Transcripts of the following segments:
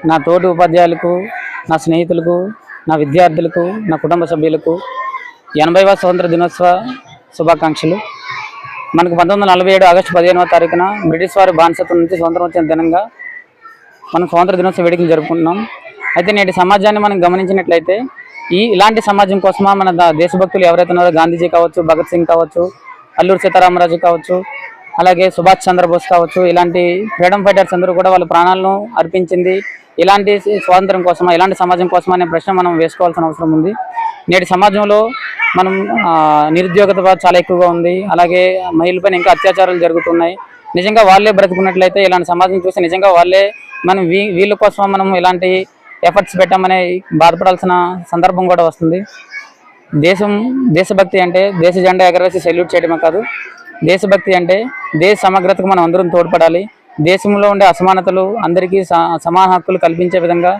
నా తోటి ఉపాధ్యాయులకు, నా స్నేహితులకు, నా విద్యార్థులకు, నా కుటుంబ సభ్యులకు 80వ స్వతంత్ర దినోత్సవ శుభాకాంక్షలు. మనకు 1947 ఆగస్టు 15వ తారీఖున బ్రిటిష్ వారి బానిసత్వం నుంచి స్వతంత్రం వచ్చిన దినంగా మనం స్వతంత్ర దినోత్సవ వేడుకలు జరుపుకుంటున్నాం. అయితే నేటి సమాజాన్ని మనం గమనించినట్లయితే ఇలాంటి సమాజం కోసమా మన దేశభక్తులు ఎవరైతే ఉన్నారో గాంధీజీ కావచ్చు, భగత్ సింగ్ కావచ్చు, అల్లూరి సీతారామరాజు కావచ్చు, అలాగే సుభాష్ చంద్రబోస్ కావచ్చు, ఇలాంటి ఫ్రీడమ్ ఫైటర్స్ అందరూ కూడా వాళ్ళ ప్రాణాలను అర్పించింది ఇలాంటి స్వాతంత్రం కోసమా, ఇలాంటి సమాజం కోసమా అనే ప్రశ్న మనం వేసుకోవాల్సిన అవసరం ఉంది. నేటి సమాజంలో మనం నిరుద్యోగత చాలా ఎక్కువగా ఉంది. అలాగే మహిళలపైన ఇంకా అత్యాచారాలు జరుగుతున్నాయి. నిజంగా వాళ్ళే బ్రతుకున్నట్లయితే ఇలాంటి సమాజం చూసి నిజంగా వాళ్ళే మనం వీళ్ళ కోసం మనం ఇలాంటి ఎఫర్ట్స్ పెట్టామనే బాధపడాల్సిన సందర్భం కూడా వస్తుంది. దేశభక్తి అంటే దేశ జెండా ఎగరవేసి సెల్యూట్ చేయడమే కాదు, దేశభక్తి అంటే దేశ సమగ్రతకు మనం అందరం తోడ్పడాలి. దేశంలో ఉండే అసమానతలు అందరికీ సమాన హక్కులు కల్పించే విధంగా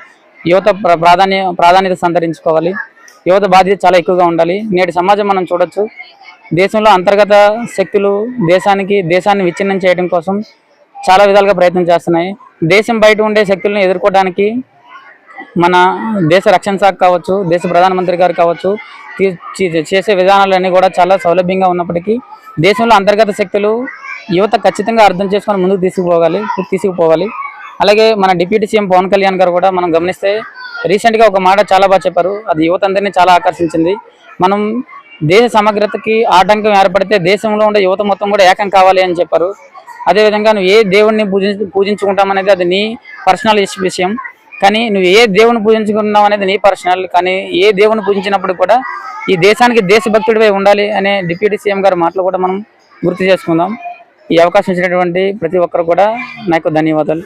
యువత ప్రాధాన్యత సంతరించుకోవాలి. యువత బాధ్యత చాలా ఎక్కువగా ఉండాలి. నేటి సమాజం మనం చూడొచ్చు, దేశంలో అంతర్గత శక్తులు దేశాన్ని విచ్ఛిన్నం చేయడం కోసం చాలా విధాలుగా ప్రయత్నం చేస్తున్నాయి. దేశం బయట ఉండే శక్తులను ఎదుర్కోవడానికి మన దేశ రక్షణ శాఖ కావచ్చు, దేశ ప్రధానమంత్రి గారు కావచ్చు చేసే విధానాలన్నీ కూడా చాలా సౌలభ్యంగా ఉన్నప్పటికీ దేశంలో అంతర్గత శక్తులు యువత ఖచ్చితంగా అర్థం చేసుకొని ముందుకు తీసుకుపోవాలి. అలాగే మన డిప్యూటీ సీఎం పవన్ కళ్యాణ్ గారు కూడా మనం గమనిస్తే రీసెంట్గా ఒక మాట చాలా బాగా చెప్పారు. అది యువత అందరినీ చాలా ఆకర్షించింది. మనం దేశ సమగ్రతకి ఆటంకం ఏర్పడితే దేశంలో ఉండే యువత మొత్తం కూడా ఏకం కావాలి అని చెప్పారు. అదేవిధంగా నువ్వు ఏ దేవుడిని పూజించుకుంటామనేది అది నీ పర్సనల్ విషయం, కానీ నువ్వు ఏ దేవుని పూజించుకున్నావు అనేది నీ పర్సనల్. కానీ ఏ దేవుని పూజించినప్పుడు కూడా ఈ దేశానికి దేశభక్తుడివై ఉండాలి అనే డిప్యూటీ సీఎం గారి మాటలు కూడా మనం గుర్తు చేసుకుందాం. ఈ అవకాశం ఇచ్చినటువంటి ప్రతి ఒక్కరు కూడా నాకు ధన్యవాదాలు.